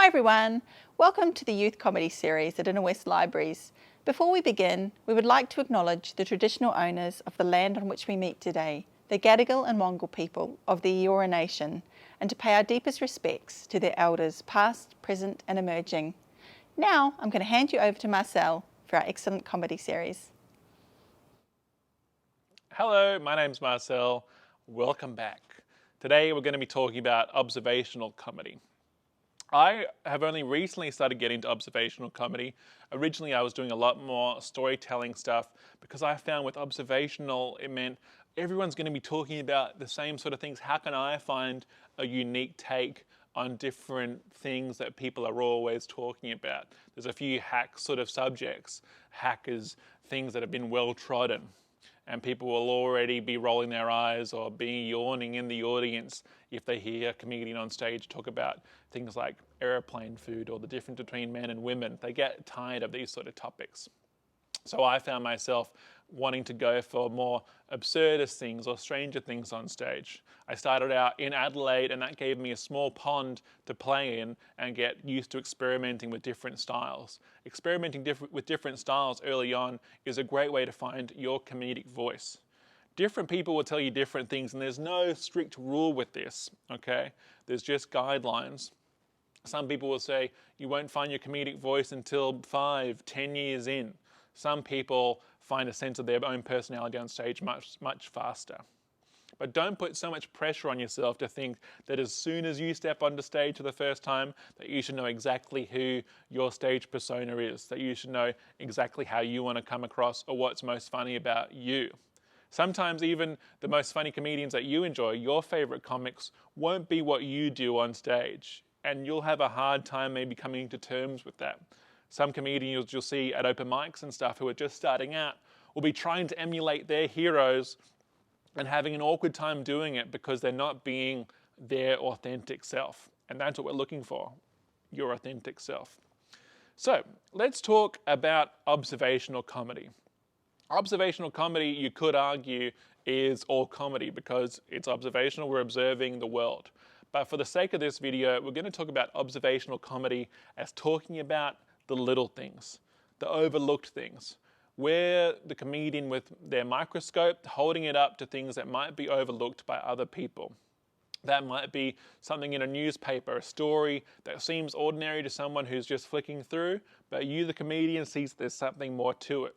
Hi everyone, welcome to the Youth Comedy Series at Inner West Libraries. Before we begin, we would like to acknowledge the traditional owners of the land on which we meet today, the Gadigal and Wangal people of the Eora Nation, and to pay our deepest respects to their elders past, present and emerging. Now I'm going to hand you over to Marcel for our excellent comedy series. Hello, my name's Marcel. Welcome back. Today we're going to be talking about observational comedy. I have only recently started getting into observational comedy. Originally I was doing a lot more storytelling stuff because I found with observational it meant everyone's going to be talking about the same sort of things. How can I find a unique take on different things that people are always talking about? There's a few hack sort of subjects. Hack is things that have been well trodden. And people will already be rolling their eyes or be yawning in the audience if they hear a comedian on stage talk about things like airplane food or the difference between men and women. They get tired of these sort of topics. So I found myself wanting to go for more absurdist things or stranger things on stage. I started out in Adelaide and that gave me a small pond to play in and get used to experimenting with different styles. Experimenting with different styles early on is a great way to find your comedic voice. Different people will tell you different things and there's no strict rule with this, okay? There's just guidelines. Some people will say you won't find your comedic voice until 5-10 years in. Some people find a sense of their own personality on stage much faster. But don't put so much pressure on yourself to think that as soon as you step onto stage for the first time, that you should know exactly who your stage persona is, that you should know exactly how you want to come across or what's most funny about you. Sometimes even the most funny comedians that you enjoy, your favorite comics, won't be what you do on stage. And you'll have a hard time maybe coming to terms with that. Some comedians you'll see at open mics and stuff who are just starting out will be trying to emulate their heroes and having an awkward time doing it because they're not being their authentic self. And that's what we're looking for, your authentic self. So let's talk about observational comedy. Observational comedy, you could argue, is all comedy because it's observational, we're observing the world. But for the sake of this video, we're going to talk about observational comedy as talking about the little things, the overlooked things, where the comedian with their microscope holding it up to things that might be overlooked by other people. That might be something in a newspaper, a story that seems ordinary to someone who's just flicking through, but you, the comedian, sees there's something more to it.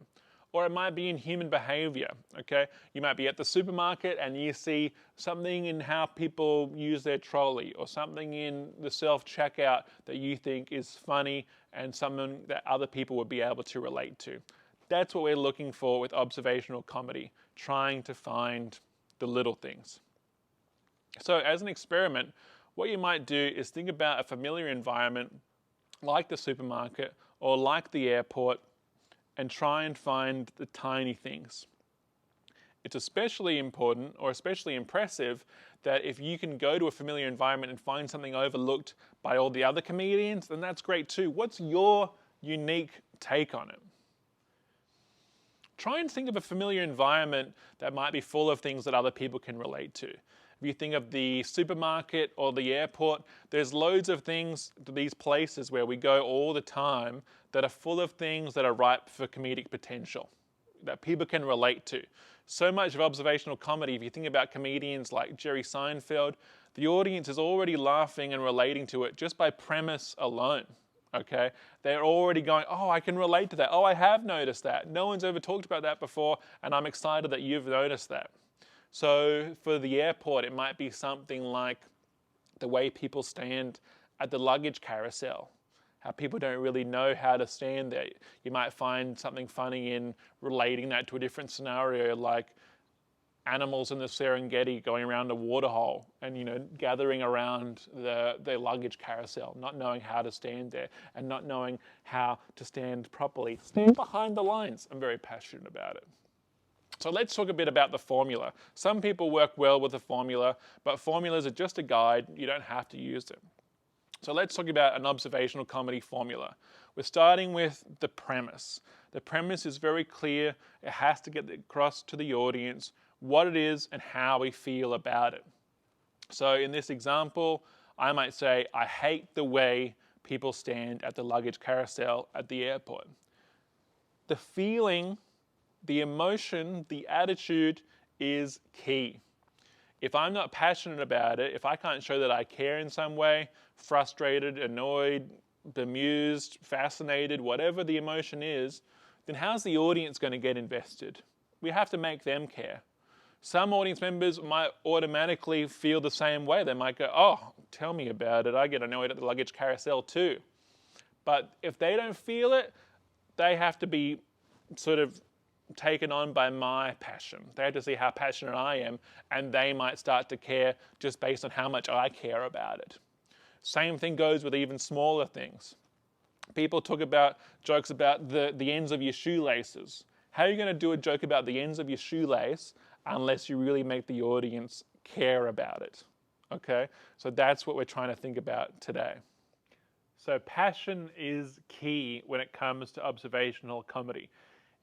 Or it might be in human behavior, okay? You might be at the supermarket and you see something in how people use their trolley or something in the self-checkout that you think is funny and something that other people would be able to relate to. That's what we're looking for with observational comedy, trying to find the little things. So as an experiment, what you might do is think about a familiar environment like the supermarket or like the airport and try and find the tiny things. It's especially important or especially impressive that if you can go to a familiar environment and find something overlooked by all the other comedians, then that's great too. What's your unique take on it? Try and think of a familiar environment that might be full of things that other people can relate to. If you think of the supermarket or the airport, there's loads of things, these places where we go all the time that are full of things that are ripe for comedic potential, that people can relate to. So much of observational comedy, if you think about comedians like Jerry Seinfeld, the audience is already laughing and relating to it just by premise alone. Okay, they're already going, oh, I can relate to that. Oh, I have noticed that. No one's ever talked about that before, and I'm excited that you've noticed that. So for the airport, it might be something like the way people stand at the luggage carousel, how people don't really know how to stand there. You might find something funny in relating that to a different scenario, like animals in the Serengeti going around a waterhole and gathering around the luggage carousel, not knowing how to stand there and not knowing how to stand properly. Stand behind the lines. I'm very passionate about it. So let's talk a bit about the formula. Some people work well with the formula, but formulas are just a guide. You don't have to use them. So let's talk about an observational comedy formula. We're starting with the premise. The premise is very clear. It has to get across to the audience what it is and how we feel about it. So in this example, I might say, I hate the way people stand at the luggage carousel at the airport. The feeling, the emotion, the attitude is key. If I'm not passionate about it, if I can't show that I care in some way, frustrated, annoyed, bemused, fascinated, whatever the emotion is, then how's the audience going to get invested? We have to make them care. Some audience members might automatically feel the same way. They might go, oh, tell me about it. I get annoyed at the luggage carousel too. But if they don't feel it, they have to be sort of taken on by my passion. They have to see how passionate I am, and they might start to care just based on how much I care about it. Same thing goes with even smaller things. People talk about jokes about the ends of your shoelaces. How are you going to do a joke about the ends of your shoelace unless you really make the audience care about it? Okay, so that's what we're trying to think about today. So passion is key when it comes to observational comedy.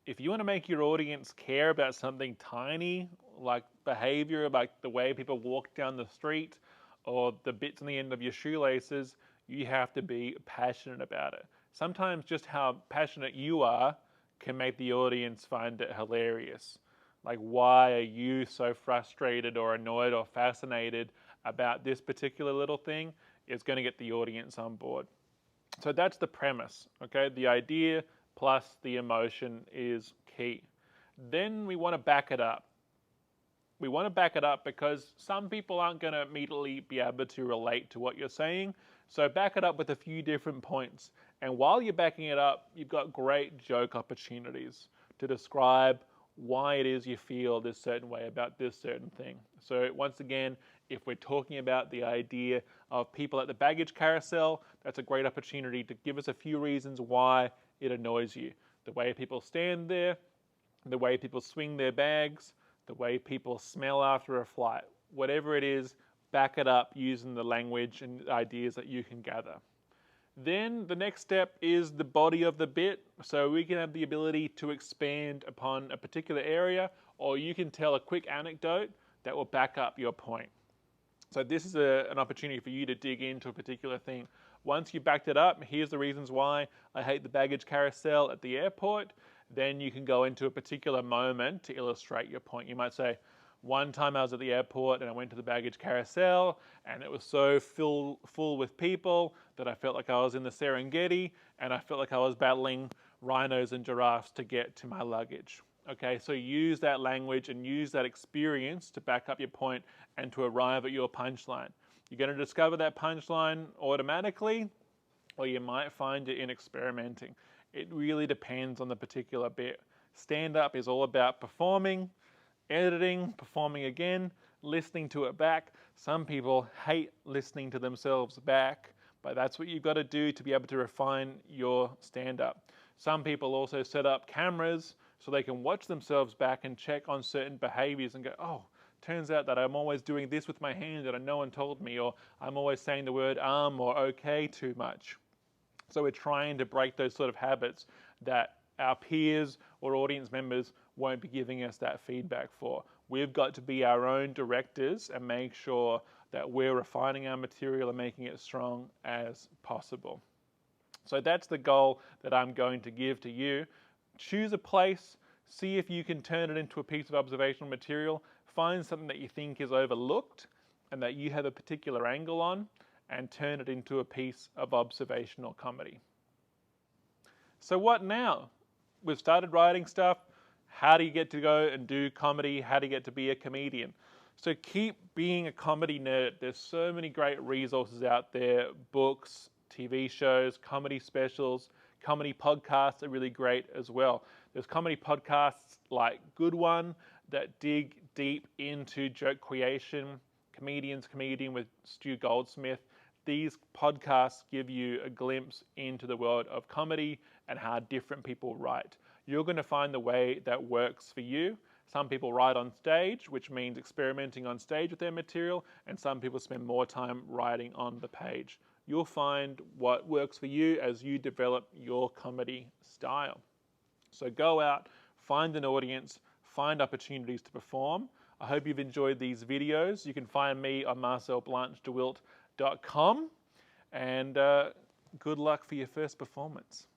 If you want to make your audience care about something tiny, like behavior, like the way people walk down the street, or the bits on the end of your shoelaces, you have to be passionate about it. Sometimes just how passionate you are can make the audience find it hilarious. Like, why are you so frustrated or annoyed or fascinated about this particular little thing? It's going to get the audience on board. So that's the premise, okay? The idea plus the emotion is key. Then we want to back it up. We want to back it up because some people aren't going to immediately be able to relate to what you're saying. So back it up with a few different points. And while you're backing it up, you've got great joke opportunities to describe why it is you feel this certain way about this certain thing. So once again, if we're talking about the idea of people at the baggage carousel, that's a great opportunity to give us a few reasons why it annoys you. The way people stand there, the way people swing their bags, the way people smell after a flight. Whatever it is, back it up using the language and ideas that you can gather. Then the next step is the body of the bit. So we can have the ability to expand upon a particular area, or you can tell a quick anecdote that will back up your point. So this is an opportunity for you to dig into a particular thing. Once you've backed it up, here's the reasons why I hate the baggage carousel at the airport. Then you can go into a particular moment to illustrate your point. You might say, one time I was at the airport and I went to the baggage carousel and it was so full with people that I felt like I was in the Serengeti and I felt like I was battling rhinos and giraffes to get to my luggage. Okay, so use that language and use that experience to back up your point and to arrive at your punchline. You're going to discover that punchline automatically, or you might find it in experimenting. It really depends on the particular bit. Stand-up is all about performing, editing, performing again, listening to it back. Some people hate listening to themselves back, but that's what you've got to do to be able to refine your stand-up. Some people also set up cameras so they can watch themselves back and check on certain behaviors and go, oh, turns out that I'm always doing this with my hand and no one told me, or I'm always saying the word or okay too much. So we're trying to break those sort of habits that our peers or audience members won't be giving us that feedback for. We've got to be our own directors and make sure that we're refining our material and making it strong as possible. So that's the goal that I'm going to give to you. Choose a place, see if you can turn it into a piece of observational material, find something that you think is overlooked and that you have a particular angle on, and turn it into a piece of observational comedy. So what now? We've started writing stuff. How do you get to go and do comedy? How do you get to be a comedian? So keep being a comedy nerd. There's so many great resources out there, books, TV shows, comedy specials, comedy podcasts are really great as well. There's comedy podcasts like Good One that dig deep into joke creation, Comedian with Stu Goldsmith. These podcasts give you a glimpse into the world of comedy and how different people write. You're going to find the way that works for you. Some people write on stage, which means experimenting on stage with their material, and some people spend more time writing on the page. You'll find what works for you as you develop your comedy style. So go out, find an audience, find opportunities to perform. I hope you've enjoyed these videos. You can find me on marcelblanchtewilt.com, and good luck for your first performance.